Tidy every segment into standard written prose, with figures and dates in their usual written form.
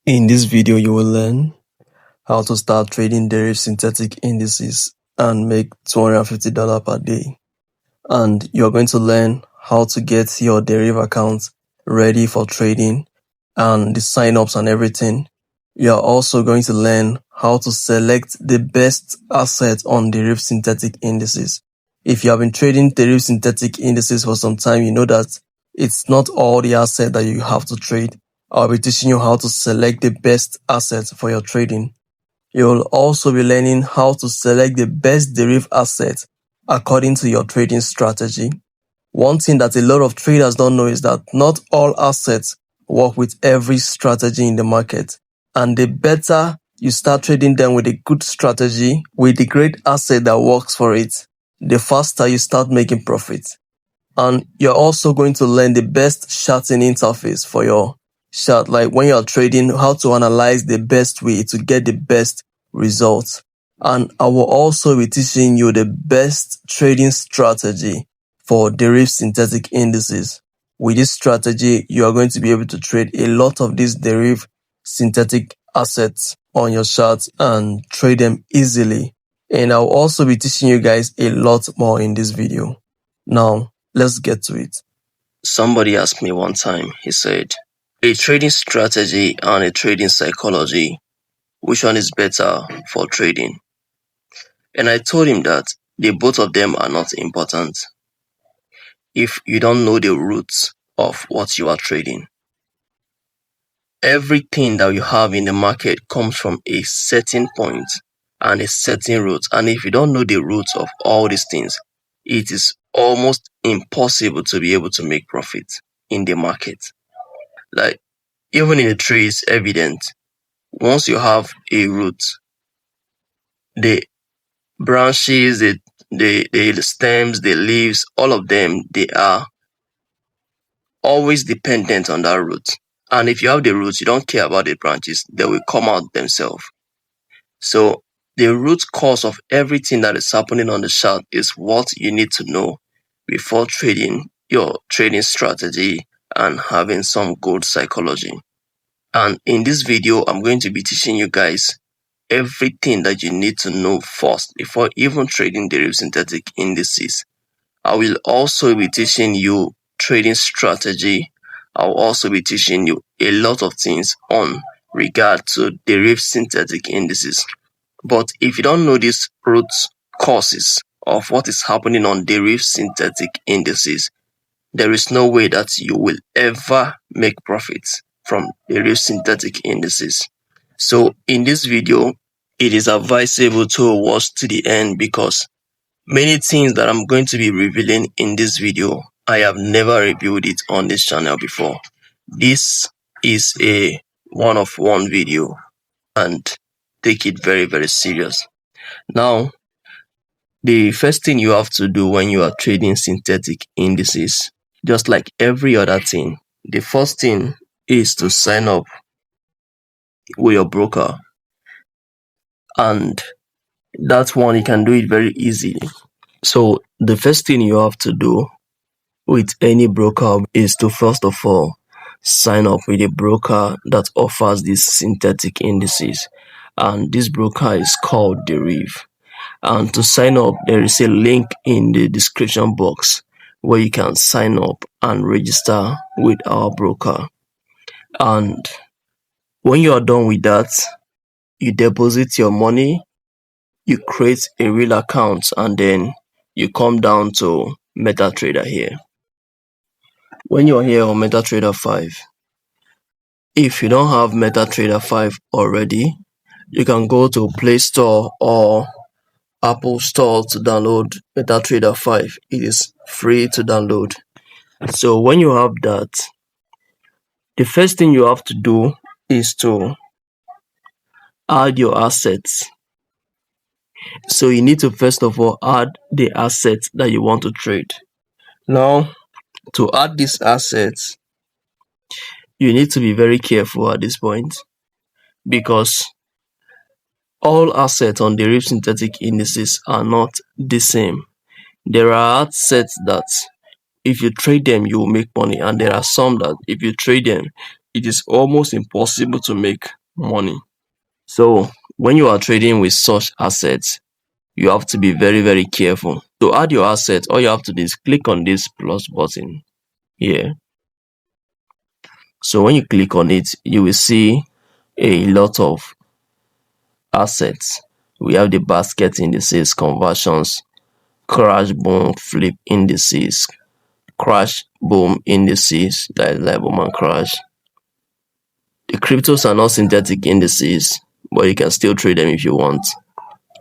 In this video, you will learn how to start trading Deriv synthetic indices and make $250 per day. And you're going to learn how to get your Deriv account ready for trading and the sign-ups and everything. You're also going to learn how to select the best asset on Deriv synthetic indices. If you have been trading Deriv synthetic indices for some time, you know that it's not all the asset that you have to trade. I'll be teaching you how to select the best assets for your trading. You'll also be learning how to select the best Deriv asset according to your trading strategy. One thing that a lot of traders don't know is that not all assets work with every strategy in the market. And the better you start trading them with a good strategy, with the great asset that works for it, the faster you start making profit. And you're also going to learn the best charting interface for your chart, like when you're trading, how to analyze the best way to get the best results. And I will also be teaching you the best trading strategy for Deriv synthetic indices. With this strategy, you are going to be able to trade a lot of these Deriv synthetic assets on your chart and trade them easily. And I'll also be teaching you guys a lot more in this video. Now, let's get to it. Somebody asked me one time, he said, a trading strategy and a trading psychology, which one is better for trading? And I told him that both of them are not important if you don't know the roots of what you are trading. Everything that you have in the market comes from a certain point and a certain root. And if you don't know the roots of all these things, it is almost impossible to be able to make profit in the market. Like, even in the tree, it's evident. Once you have a root, the branches, the stems, the leaves, all of them, they are always dependent on that root. And if you have the roots, you don't care about the branches, they will come out themselves. So the root cause of everything that is happening on the chart is what you need to know before trading your trading strategy and having some good psychology. And in this video, I'm going to be teaching you guys everything that you need to know first before even trading Deriv synthetic indices. I will also be teaching you trading strategy. I'll also be teaching you a lot of things on regard to Deriv synthetic indices. But if you don't know these root causes of what is happening on Deriv synthetic indices, there is no way that you will ever make profits from Deriv synthetic indices. So in this video, it is advisable to watch to the end because many things that I'm going to be revealing in this video, I have never reviewed it on this channel before. This is a one-of-one video and take it very, very serious. Now, the first thing you have to do when you are trading synthetic indices, just like every other thing, the first thing is to sign up with your broker. And that one, you can do it very easily. So the first thing you have to do with any broker is to first of all sign up with a broker that offers these synthetic indices, and this broker is called Deriv. And to sign up, there is a link in the description box where you can sign up and register with our broker. And when you are done with that, you deposit your money, you create a real account, and then you come down to MetaTrader here. When you're here on MetaTrader 5, if you don't have MetaTrader 5 already, you can go to Play Store or Apple Store to download MetaTrader 5. It is free to download. So when you have that, the first thing you have to do is to add your assets. So you need to first of all add the assets that you want to trade. Now, to add these assets, you need to be very careful at this point because all assets on Deriv synthetic indices are not the same. There are assets that if you trade them, you will make money, and there are some that if you trade them, it is almost impossible to make money. So when you are trading with such assets, you have to be very, very careful. To add your assets, all you have to do is click on this plus button here. So when you click on it, you will see a lot of assets. We have the basket indices, conversions, crash boom flip indices, crash boom indices, that is like boom and crash. The cryptos are not synthetic indices, but you can still trade them if you want.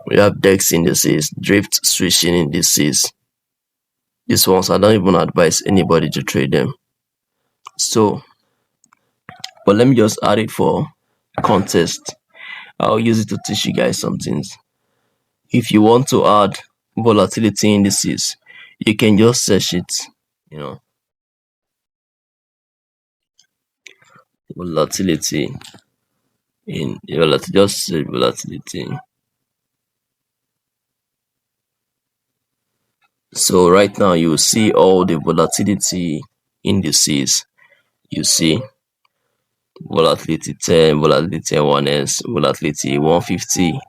We have DEX indices, drift switching indices. These ones I don't even advise anybody to trade them. So, but let me just add it for context. I'll use it to teach you guys some things. If you want to add volatility indices, you can just search it, you know, volatility just say volatility. So right now you will see all the volatility indices. You see volatility 10, volatility 1s, volatility 150,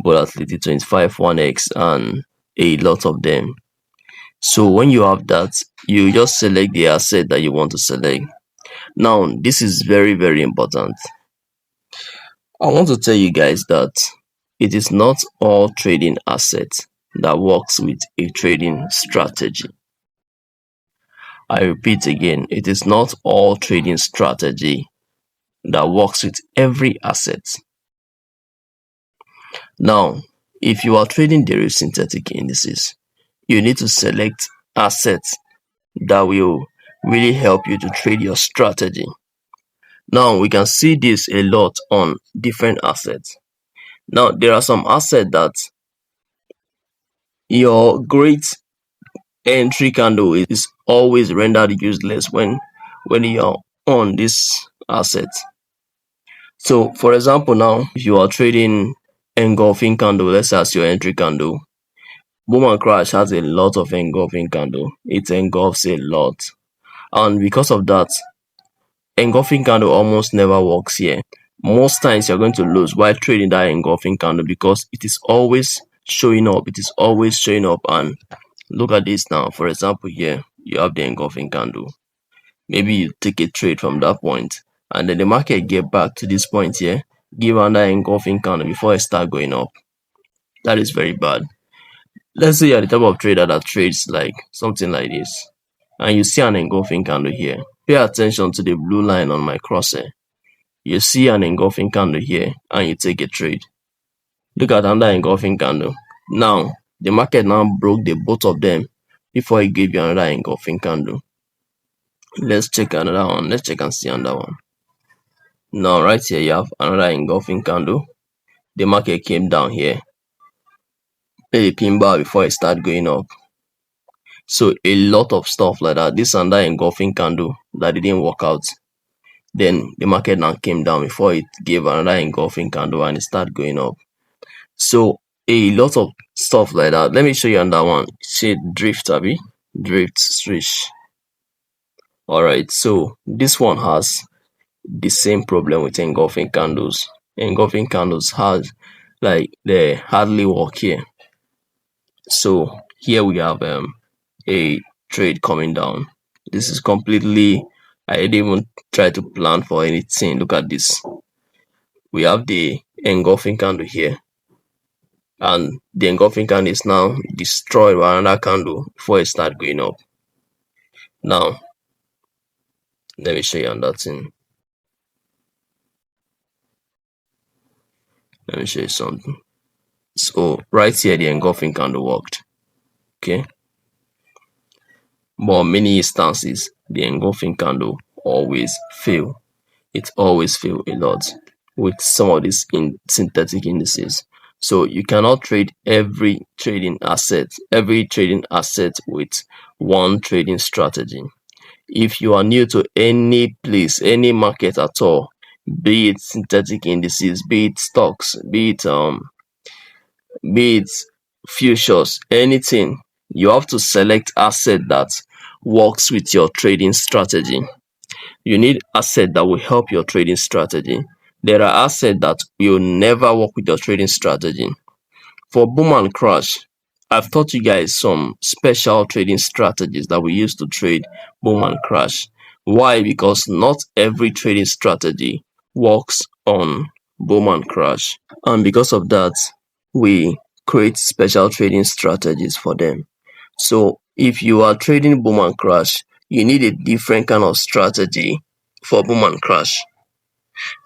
volatility 25 1x, and a lot of them. So when you have that, you just select the asset that you want to select. Now this is very, very important. I want to tell you guys that it is not all trading assets that works with a trading strategy. I repeat again, it is not all trading strategy that works with every asset. Now, if you are trading Deriv synthetic indices, you need to select assets that will really help you to trade your strategy. Now, we can see this a lot on different assets. Now, there are some assets that your great entry candle is always rendered useless when you're on this asset. So for example, now if you are trading engulfing candle, let's say as your entry candle, boom and crash has a lot of engulfing candle. It engulfs a lot, and because of that, engulfing candle almost never works here. Most times you're going to lose while trading that engulfing candle because it is always showing up. It is always showing up. And look at this now. For example, here you have the engulfing candle. Maybe you take a trade from that point, and then the market get back to this point here, give another engulfing candle before it start going up. That is very bad. Let's say you're the type of trader that trades like something like this, and you see an engulfing candle here. Pay attention to the blue line on my crosshair. You see an engulfing candle here, and you take a trade. Look at another engulfing candle. Now, the market now broke the both of them before it gave you another engulfing candle. Let's check another one. Let's check and see another one. Now, right here, you have another engulfing candle. The market came down here, made a pin bar before it started going up. So a lot of stuff like that. This and that engulfing candle that didn't work out. Then the market now came down before it gave another engulfing candle and it started going up. So a lot of stuff like that. Let me show you another one. See drift, Abby. Drift switch. Alright, so this one has the same problem with engulfing candles. Engulfing candles has like they hardly work here. So here we have a trade coming down. This is completely, I didn't even try to plan for anything. Look at this. We have the engulfing candle here, and the engulfing candle is now destroyed by another candle before it starts going up. Now let me show you another thing. Let me show you something. So right here the engulfing candle worked. Okay, but many instances the engulfing candle always fail. It always fail a lot with some of these synthetic indices. So you cannot trade every trading asset with one trading strategy. If you are new to any place, any market at all, be it synthetic indices, be it stocks, be it futures, anything, you have to select asset that works with your trading strategy. You need assets that will help your trading strategy. There are assets that will never work with your trading strategy. For boom and crash, I've taught you guys some special trading strategies that we use to trade boom and crash. Why? Because not every trading strategy works on boom and crash. And because of that, we create special trading strategies for them. So if you are trading boom and crash, you need a different kind of strategy for boom and crash.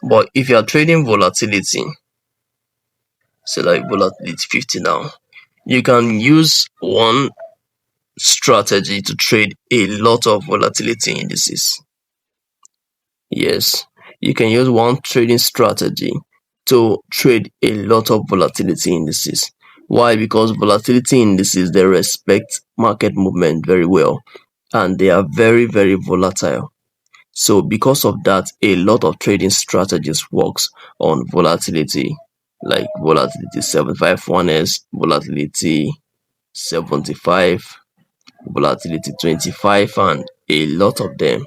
But if you are trading volatility, say like volatility 50 now, you can use one strategy to trade a lot of volatility indices. Yes, you can use one trading strategy to trade a lot of volatility indices. Why? Because volatility indices, they respect market movement very well, and they are very, very volatile. So because of that, a lot of trading strategies works on volatility, like volatility 75 1s, volatility 75, volatility 25, and a lot of them.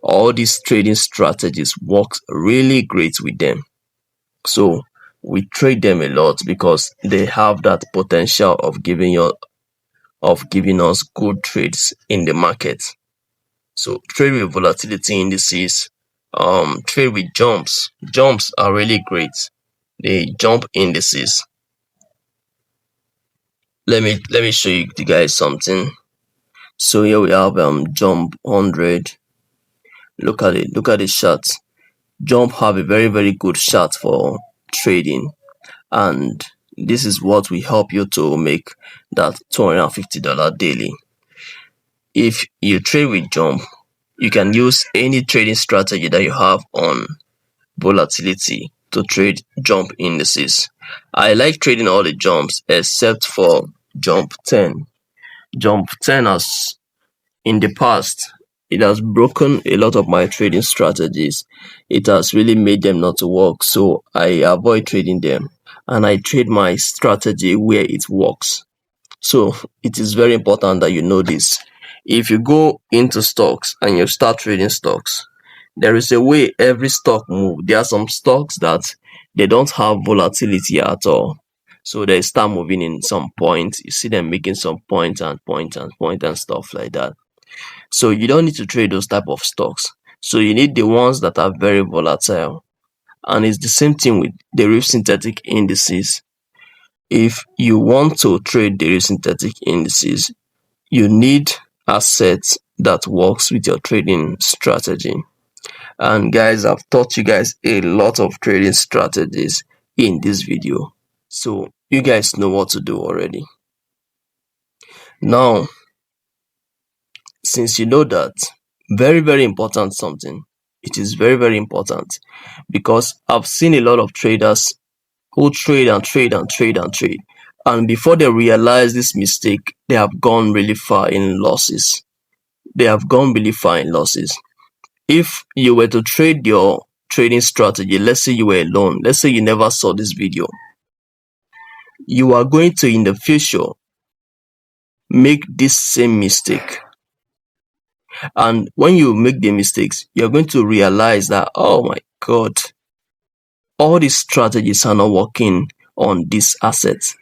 All these trading strategies works really great with them. So we trade them a lot because they have that potential of giving us good trades in the market. So trade with volatility indices, trade with jumps. Jumps are really great. They jump indices. Let me show you guys something. So here we have jump 100. Look at it. Look at the chart. Jump have a very, very good chart for trading, and this is what will help you to make that $250 daily. If you trade with jump, you can use any trading strategy that you have on volatility to trade jump indices. I like trading all the jumps except for jump 10. Jump 10 has, in the past, it has broken a lot of my trading strategies. It has really made them not to work, so I avoid trading them and I trade my strategy where it works. So it is very important that you know this. If you go into stocks and you start trading stocks, there is a way every stock move. There are some stocks that they don't have volatility at all. So they start moving in some point. You see them making some point and point and point and stuff like that. So you don't need to trade those type of stocks. So you need the ones that are very volatile. And it's the same thing with Deriv synthetic indices. If you want to trade Deriv synthetic indices, you need assets that works with your trading strategy. And guys, I've taught you guys a lot of trading strategies in this video. So you guys know what to do already. Now, since you know that, very, very important something. It is very, very important because I've seen a lot of traders who trade and trade and trade and trade. And before they realize this mistake, they have gone really far in losses. They have gone really far in losses. If you were to trade your trading strategy, let's say you were alone, let's say you never saw this video, you are going to in the future make this same mistake. And when you make the mistakes, you're going to realize that, oh my God, all these strategies are not working on this asset.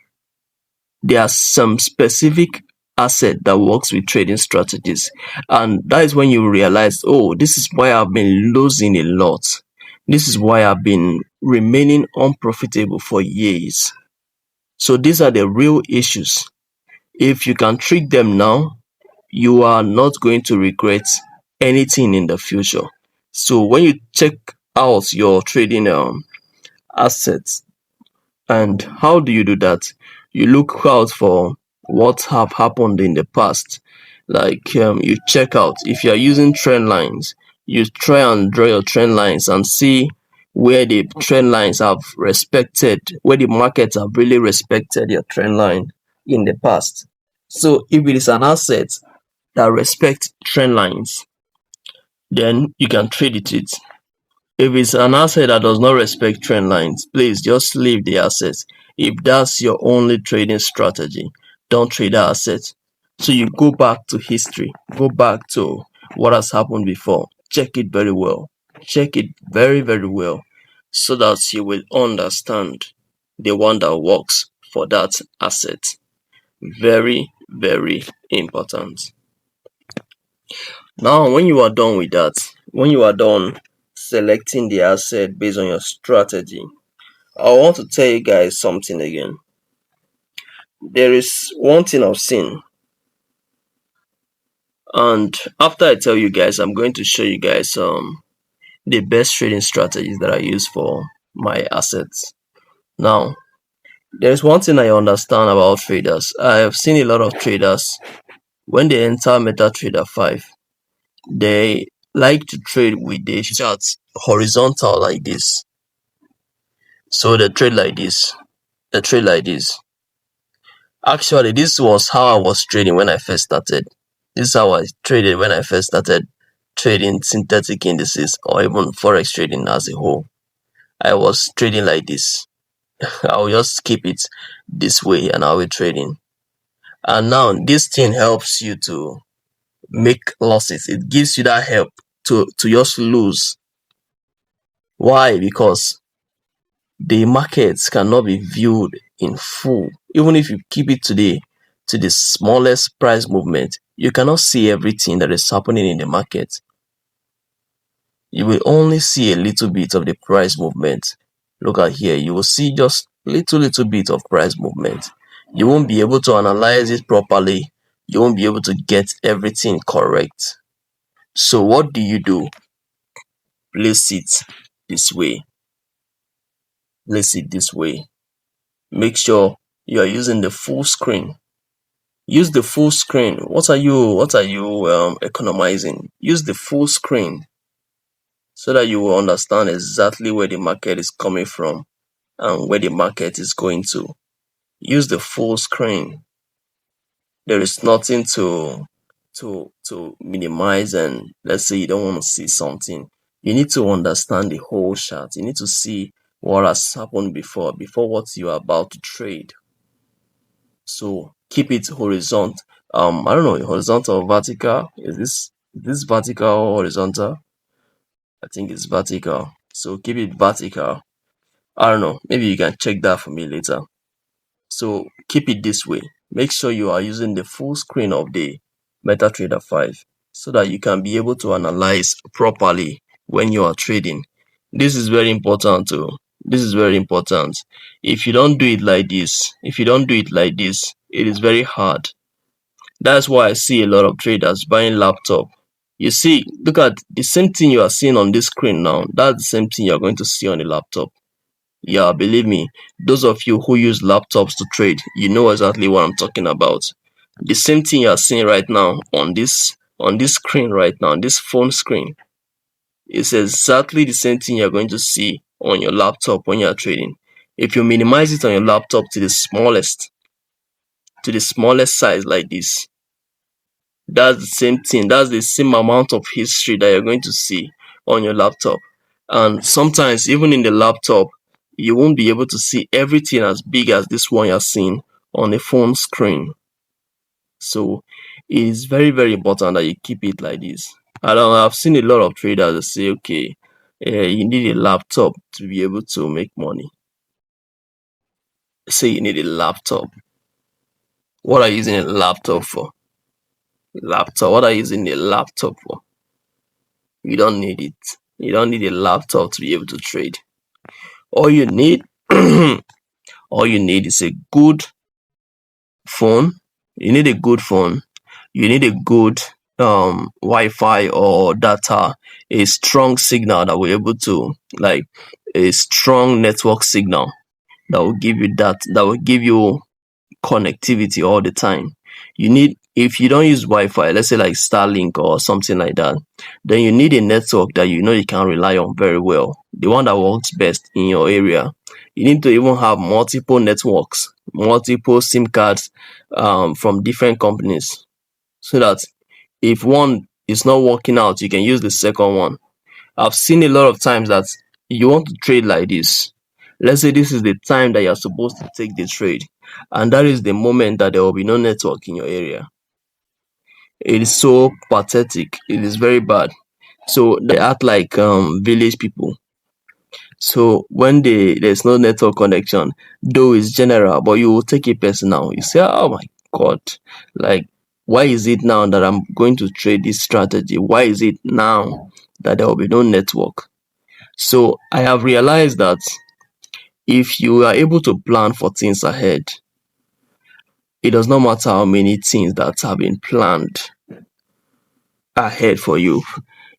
There are some specific asset that works with trading strategies, and that is when you realize, oh, this is why I've been losing a lot. This is why I've been remaining unprofitable for years. So these are the real issues. If you can treat them now, you are not going to regret anything in the future. So when you check out your trading assets, and how do you do that? You look out for what have happened in the past. Like you check out, if you are using trend lines, you try and draw your trend lines and see where the trend lines have respected, where the markets have really respected your trend line in the past. So if it is an asset that respects trend lines, then you can trade it. If it's an asset that does not respect trend lines, please just leave the asset. If that's your only trading strategy, don't trade that asset. So you go back to history, go back to what has happened before. check it very well. Check it very, very well so that you will understand the one that works for that asset. Very, very important. Now, when you are done with that, when you are done selecting the asset based on your strategy, I want to tell you guys something again. There is one thing I've seen, and after I tell you guys, I'm going to show you guys the best trading strategies that I use for my assets. Now, there's one thing I understand about traders. I have seen a lot of traders when they enter MetaTrader 5, they like to trade with the chart horizontal like this. So they trade like this. They trade like this. Actually, this was how I was trading when I first started. This is how I traded when I first started trading synthetic indices or even forex trading as a whole. I was trading like this. I'll just keep it this way and I'll be trading. And now this thing helps you to make losses. It gives you that help to just lose. Why? Because the markets cannot be viewed in full. Even if you keep it today to the smallest price movement, you cannot see everything that is happening in the market. You will only see a little bit of the price movement. Look at here, you will see just little bit of price movement. You won't be able to analyze it properly. You won't be able to get everything correct. So what do? Place it this way. Place it this way. Make sure you are using the full screen. Use the full screen. What are you economizing? Use the full screen so that you will understand exactly where the market is coming from and where the market is going to. Use the full screen. There is nothing to minimize, and let's say you don't want to see something. You need to understand the whole chart. You need to see what has happened before what you are about to trade. So keep it horizontal. I don't know, horizontal or vertical. Is this vertical or horizontal? I think it's vertical. So keep it vertical. I don't know. Maybe you can check that for me later. So keep it this way. Make sure you are using the full screen of the MetaTrader 5 so that you can be able to analyze properly when you are trading. This is very important too. This is very important. If you don't do it like this, it is very hard. That's why I see a lot of traders buying laptop. You see, look at the same thing you are seeing on this screen now. That's the same thing you're going to see on the laptop. Yeah, believe me, those of you who use laptops to trade, you know exactly what I'm talking about. The same thing you are seeing right now on this screen right now, this phone screen, is exactly the same thing you're going to see on your laptop when you're trading. If you minimize it on your laptop to the smallest size like this, that's the same thing. That's the same amount of history that you're going to see on your laptop. And sometimes even in the laptop, you won't be able to see everything as big as this one you're seeing on a phone screen. So it is very, very important that you keep it like this. I've seen a lot of traders that say, okay, you need a laptop to be able to make money. Say you need a laptop. What are you using a laptop for? Laptop. What are you using a laptop for? You don't need it. You don't need a laptop to be able to trade. All you need, all you need is a good phone. You need a good phone. You need a good Wi-Fi or data, a strong signal that will able to, like, a strong network signal that will give you connectivity all the time. You need, if you don't use Wi-Fi, let's say like Starlink or something like that, then you need a network that you know you can rely on very well, the one that works best in your area. You need to even have multiple networks, multiple SIM cards from different companies, so that if one is not working out, you can use the second one. I've seen a lot of times that you want to trade like this. Let's say this is the time that you're supposed to take the trade, and that is the moment that there will be no network in your area. It is so pathetic. It is very bad. So they act like village people. So when there's no network connection, though it's general, but you will take it personal. You say, "Oh my God, like why is it now that I'm going to trade this strategy? Why is it now that there will be no network?" So I have realized that if you are able to plan for things ahead, it does not matter how many things that have been planned ahead for you.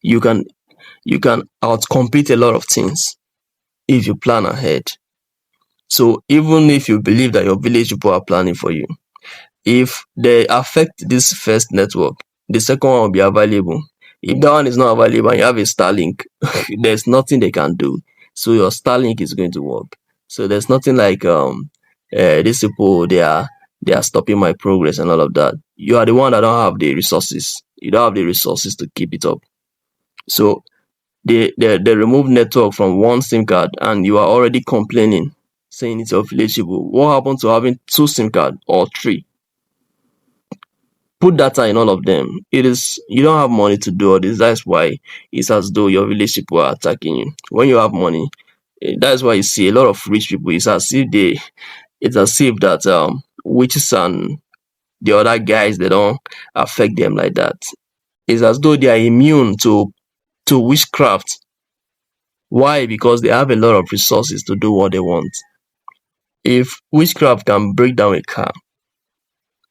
You can you can outcompete a lot of things if you plan ahead. So even if you believe that your village people are planning for you, if they affect this first network, the second one will be available. If that one is not available and you have a Starlink, there's nothing they can do. So your Starlink is going to work. So there's nothing like these people they are stopping my progress and all of that. You are the one that don't have the resources. You don't have the resources to keep it up. So they remove network from one SIM card and you are already complaining, saying it's unreachable. What happened to having two SIM card or three? Put data in all of them. It is you don't have money to do all this. That's why it's as though your village people are attacking you. When you have money, that's why you see a lot of rich people. It's as if that witches and the other guys they don't affect them like that. It's as though they are immune to witchcraft. Why? Because they have a lot of resources to do what they want. If witchcraft can break down a car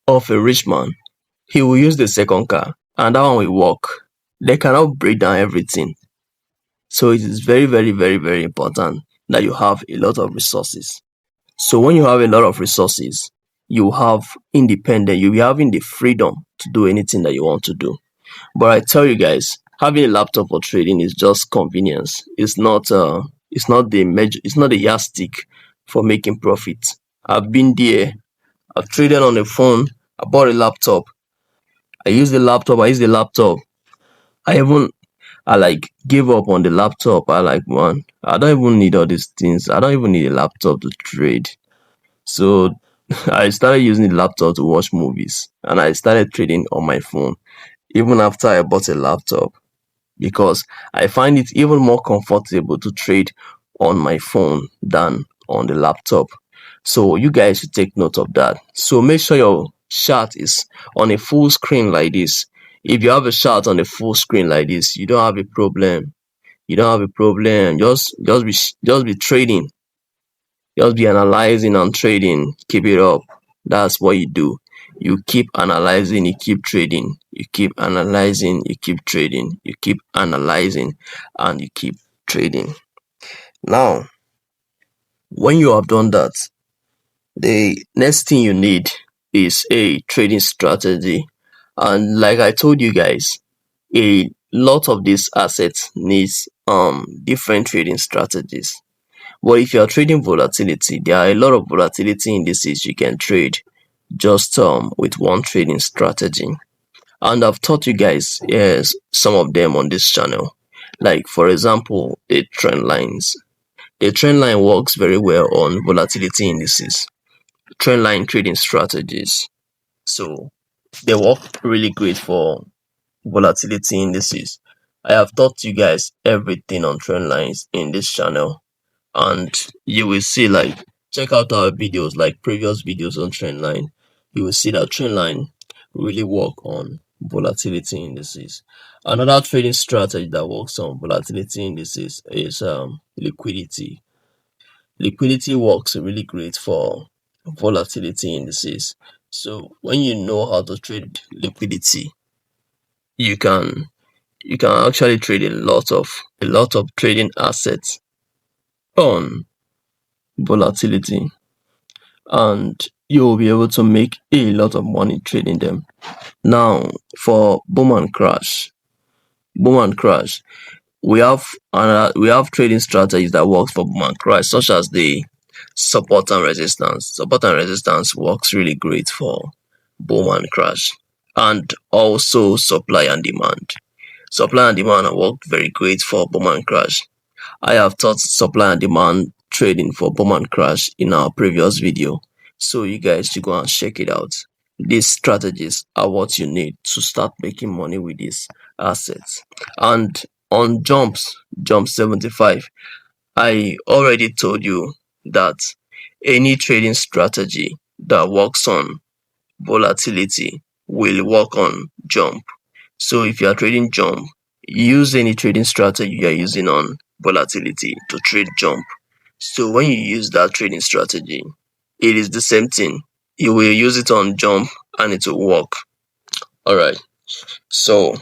of a rich man, he will use the second car and that one will work. They cannot break down everything. So it is very, very, very, very important that you have a lot of resources. So when you have a lot of resources, you have independent, you'll be having the freedom to do anything that you want to do. But I tell you guys, having a laptop for trading is just convenience. It's not the yardstick for making profit. I've been there. I've traded on the phone. I bought a laptop. I use the laptop. I even I like gave up on the laptop. I like, man, I don't even need all these things. I don't even need a laptop to trade. So I started using the laptop to watch movies and I started trading on my phone even after I bought a laptop, because I find it even more comfortable to trade on my phone than on the laptop. So you guys should take note of that. So make sure your chart is on a full screen like this. If you have a chart on a full screen like this, you don't have a problem. You don't have a problem. Just be trading. Just be analyzing and trading. Keep it up. That's what you do. You keep analyzing, you keep trading. You keep analyzing, you keep trading. You keep analyzing and you keep trading. Now, when you have done that, the next thing you need is a trading strategy. And like I told you guys, a lot of these assets needs different trading strategies. But if you are trading volatility, there are a lot of volatility indices you can trade just with one trading strategy. And I've taught you guys, yes, some of them on this channel. Like for example, the trend lines. The trend line works very well on volatility indices, trend line trading strategies. So they work really great for volatility indices. I have taught you guys everything on trend lines in this channel, and you will see, like, check out our videos, like previous videos on trend line. You will see that trend line really work on volatility indices. Another trading strategy that works on volatility indices is liquidity. Liquidity works really great for volatility indices. So when you know how to trade liquidity, you can actually trade a lot of trading assets on volatility, and you will be able to make a lot of money trading them. Now, for boom and crash, we have trading strategies that works for boom and crash, such as the support and resistance. Support and resistance works really great for boom and crash, and also supply and demand. Supply and demand work very great for boom and crash. I have taught supply and demand trading for boom and crash in our previous video, so you guys should go and check it out. These strategies are what you need to start making money with these assets. And On jump 75, I already told you that any trading strategy that works on volatility will work on jump. So if you are trading jump, use any trading strategy you are using on volatility to trade jump. So when you use that trading strategy, it is the same thing. You will use it on jump and it will work. Alright, so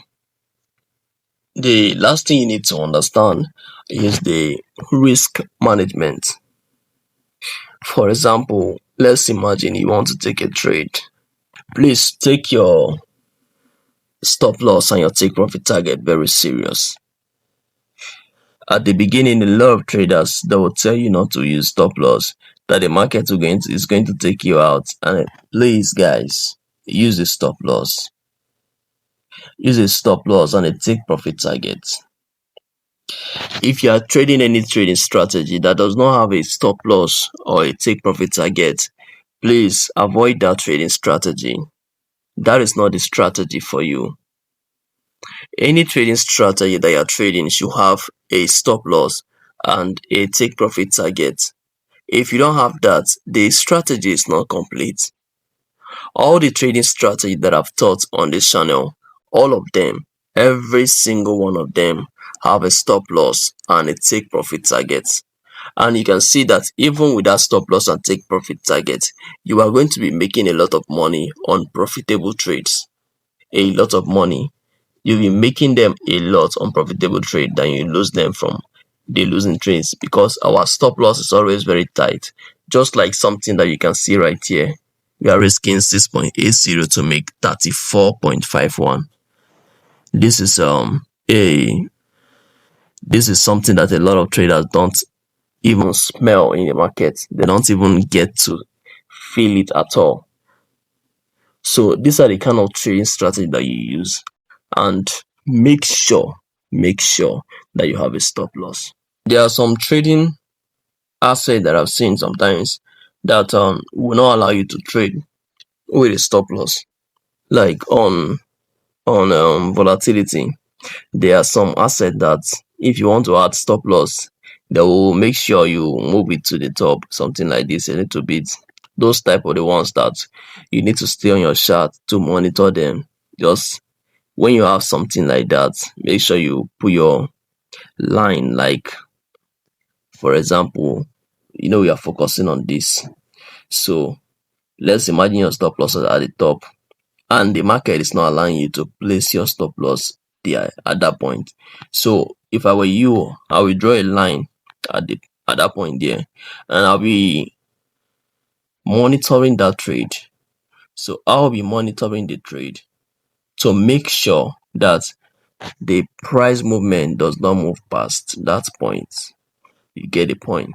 the last thing you need to understand is the risk management. For example, let's imagine you want to take a trade. Please take your stop loss and your take profit target very serious. At the beginning, a lot of traders, they will tell you not to use stop loss, that the market is going to take you out. And please, guys, use a stop loss. Use a stop loss and a take profit target. If you are trading any trading strategy that does not have a stop loss or a take profit target, please avoid that trading strategy. That is not the strategy for you. Any trading strategy that you are trading should have a stop loss and a take profit target. If you don't have that, the strategy is not complete. All the trading strategy that I've taught on this channel, all of them, every single one of them have a stop loss and a take profit target. And you can see that even with that stop loss and take profit target, you are going to be making a lot of money on profitable trades. A lot of money. You'll be making them a lot on profitable trade than you lose them from the losing trades, because our stop loss is always very tight. Just like something that you can see right here. We are risking 6.80 to make 34.51. This is a this is something that a lot of traders don't even smell in the market. They don't even get to feel it at all. So these are the kind of trading strategy that you use, and make sure that you have a stop loss. There are some trading assets that I've seen sometimes that will not allow you to trade with a stop loss. Like on volatility, there are some assets that if you want to add stop loss, they will make sure you move it to the top, something like this, a little bit. Those type of the ones that you need to stay on your chart to monitor them. Just when you have something like that, make sure you put your line, like for example, we are focusing on this. So let's imagine your stop loss is at the top and the market is not allowing you to place your stop loss there at that point. So if I were you, I will draw a line at that point there, and I'll be monitoring that trade. So I'll be monitoring the trade to make sure that the price movement does not move past that point. You get the point.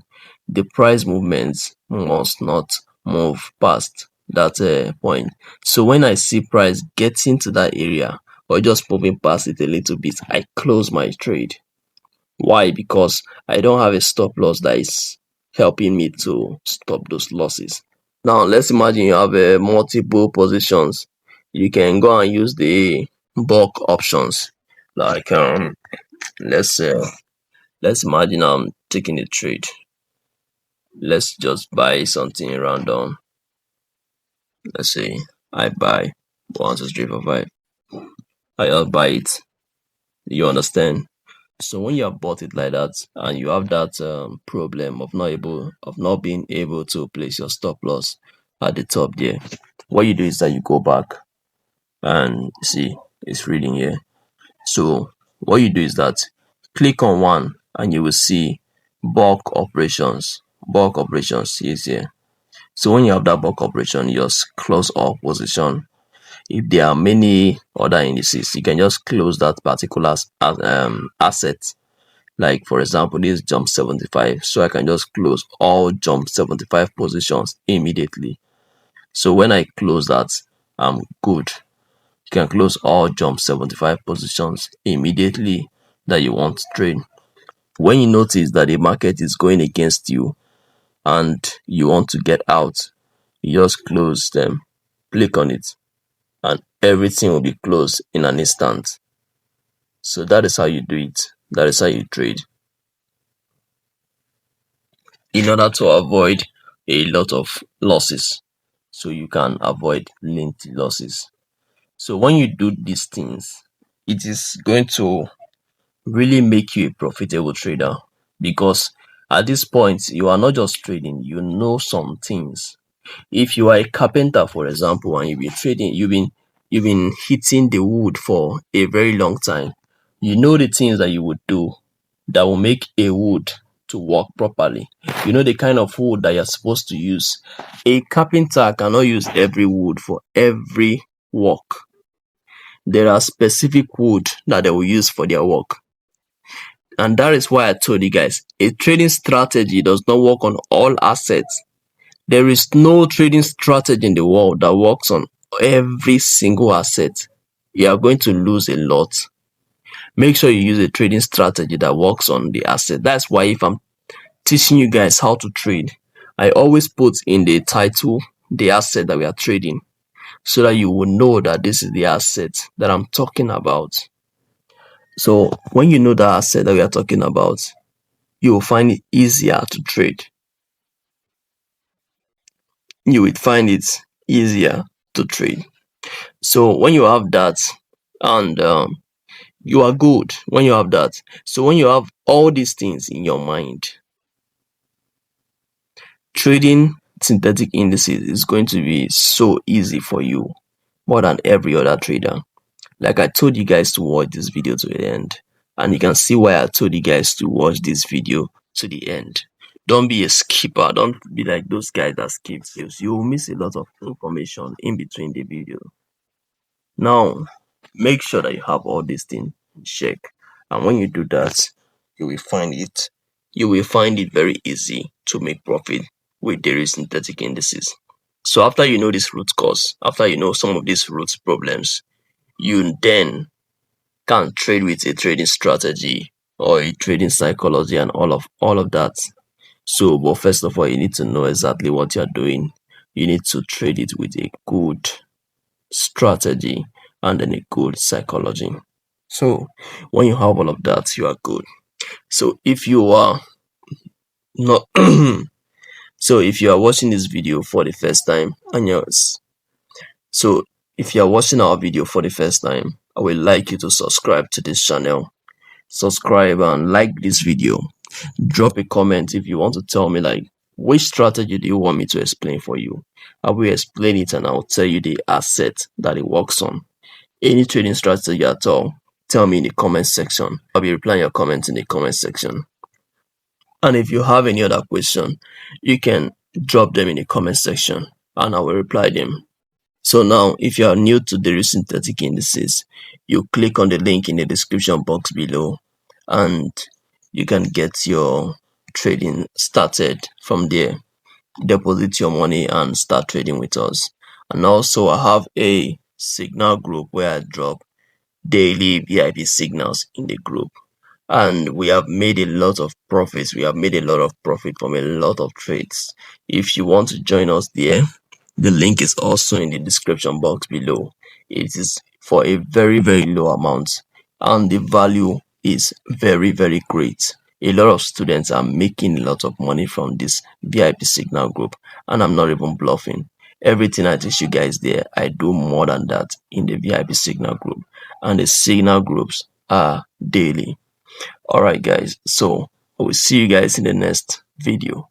The price movements must not move past that point. So when I see price getting to that area or just moving past it a little bit, I close my trade. Why? Because I don't have a stop loss that is helping me to stop those losses. Now let's imagine you have multiple positions. You can go and use the bulk options. Like let's imagine I'm taking a trade. Let's just buy something random. Let's say I buy 1, 2, 3, 4, 5. I just buy it. You understand? So when you have bought it like that and you have that problem of not being able to place your stop loss at the top there, what you do is that you go back and see it's reading here. So what you do is that click on one and you will see bulk operations. Bulk operations is here. So when you have that bulk operation, you just close all position. If there are many other indices, you can just close that particular asset. Like for example, this jump 75. So I can just close all jump 75 positions immediately. So when I close that, I'm good. You can close all jump 75 positions immediately that you want to trade. When you notice that the market is going against you and you want to get out, you just close them, click on it, and everything will be closed in an instant. So that is how you do it. That is how you trade, in order to avoid a lot of losses. So you can avoid lengthy losses. So when you do these things, it is going to really make you a profitable trader, because at this point you are not just trading, you know some things. If you are a carpenter, for example, and you've been trading, you've been hitting the wood for a very long time, you know the things that you would do that will make a wood to work properly. You know the kind of wood that you're supposed to use. A carpenter cannot use every wood for every work. There are specific wood that they will use for their work. And that is why I told you guys, a trading strategy does not work on all assets. There is no trading strategy in the world that works on every single asset. You are going to lose a lot. Make sure you use a trading strategy that works on the asset. That's why if I'm teaching you guys how to trade, I always put in the title the asset that we are trading, so that you will know that this is the asset that I'm talking about. So when you know the asset that we are talking about, you will find it easier to trade. You will find it easier to trade. So when you have that, and you are good when you have that. So when you have all these things in your mind, trading synthetic indices is going to be so easy for you, more than every other trader. Like I told you guys to watch this video to the end, and you can see why I told you guys to watch this video to the end. Don't be a skipper. Don't be like those guys that skip videos. You will miss a lot of information in between the video. Now, make sure that you have all these things in check, and when you do that, you will find it very easy to make profit with Deriv synthetic indices. So after you know this root cause, after you know some of these root problems, you then can trade with a trading strategy or a trading psychology and all of that. So, but first of all, you need to know exactly what you're doing. You need to trade it with a good strategy and then a good psychology. So when you have all of that, you are good. So if you are not so if you are watching this video for the first time, and so if you are watching our video for the first time, I would like you to subscribe to this channel. Subscribe and like this video. Drop a comment if you want to tell me, like, which strategy do you want me to explain for you. I will explain it and I'll tell you the asset that it works on. Any trading strategy at all, tell me in the comment section. I'll be replying your comments in the comment section. And if you have any other question, you can drop them in the comment section and I will reply them. So now, if you are new to the synthetic indices, you click on the link in the description box below and you can get your trading started from there. Deposit your money and start trading with us. And also, I have a signal group where I drop daily VIP signals in the group, and we have made a lot of profits. We have made a lot of profit from a lot of trades. If you want to join us there, the link is also in the description box below. It is for a very, very low amount, and the value is very, very great. A lot of students are making a lot of money from this VIP signal group, and I'm not even bluffing. Everything I teach you guys there, I do more than that in the VIP signal group, and the signal groups are daily. Alright guys, so I will see you guys in the next video.